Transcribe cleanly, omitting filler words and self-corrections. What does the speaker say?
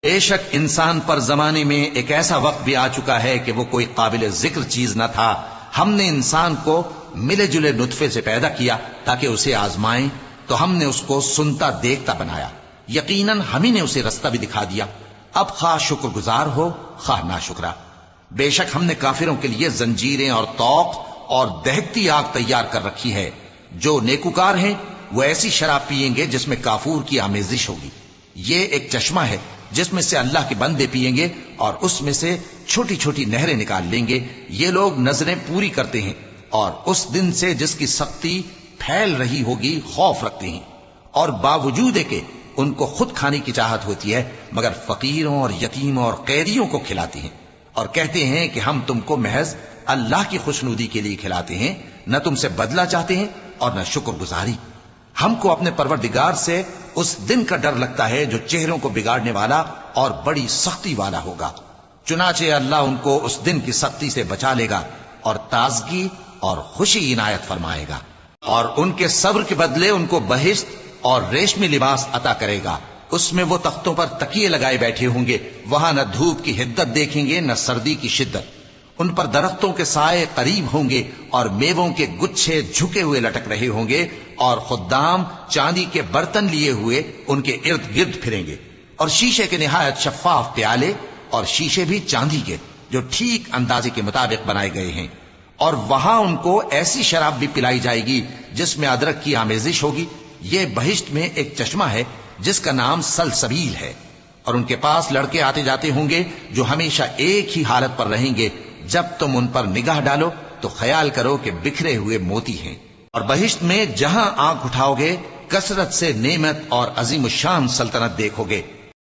بے شک انسان پر زمانے میں ایک ایسا وقت بھی آ چکا ہے کہ وہ کوئی قابل ذکر چیز نہ تھا. ہم نے انسان کو ملے جلے نطفے سے پیدا کیا تاکہ اسے آزمائیں، تو ہم نے اس کو سنتا دیکھتا بنایا. یقیناً ہم ہی نے اسے رستہ بھی دکھا دیا. اب خواہ شکر گزار ہو خواہ ناشکرا. بے شک ہم نے کافروں کے لیے زنجیریں اور طوق اور دہکتی آگ تیار کر رکھی ہے. جو نیکوکار ہیں وہ ایسی شراب پیئیں گے جس میں کافور کی آمیزش ہوگی. یہ ایک چشمہ ہے جس میں سے اللہ کے بندے پیئیں گے اور اس میں سے چھوٹی چھوٹی نہریں نکال لیں گے. یہ لوگ نظریں پوری کرتے ہیں اور اس دن سے جس کی سختی پھیل رہی ہوگی خوف رکھتے ہیں، اور باوجود کہ ان کو خود کھانے کی چاہت ہوتی ہے مگر فقیروں اور یتیموں اور قیدیوں کو کھلاتے ہیں، اور کہتے ہیں کہ ہم تم کو محض اللہ کی خوشنودی کے لیے کھلاتے ہیں، نہ تم سے بدلہ چاہتے ہیں اور نہ شکر گزاری. ہم کو اپنے پروردگار سے اس دن کا ڈر لگتا ہے جو چہروں کو بگاڑنے والا اور بڑی سختی والا ہوگا. چنانچہ اللہ ان کو اس دن کی سختی سے بچا لے گا اور تازگی اور خوشی عنایت فرمائے گا، اور ان کے صبر کے بدلے ان کو بہشت اور ریشمی لباس عطا کرے گا. اس میں وہ تختوں پر تکیے لگائے بیٹھے ہوں گے، وہاں نہ دھوپ کی حدت دیکھیں گے نہ سردی کی شدت. ان پر درختوں کے سائے قریب ہوں گے اور میووں کے گچھے جھکے ہوئے لٹک رہے ہوں گے، اور خدام چاندی کے برتن لیے ہوئے ان کے ارد گرد پھریں گے، اور شیشے کے نہایت شفاف پیالے، اور شیشے بھی چاندی کے جو ٹھیک اندازے کے مطابق بنائے گئے ہیں. اور وہاں ان کو ایسی شراب بھی پلائی جائے گی جس میں ادرک کی آمیزش ہوگی. یہ بہشت میں ایک چشمہ ہے جس کا نام سلسبیل ہے، اور ان کے پاس لڑکے آتے جاتے ہوں گے جو ہمیشہ ایک ہی حالت پر رہیں گے. جب تم ان پر نگاہ ڈالو تو خیال کرو کہ بکھرے ہوئے موتی ہیں. اور بہشت میں جہاں آنکھ اٹھاؤ گے کثرت سے نعمت اور عظیم الشان سلطنت دیکھو گے.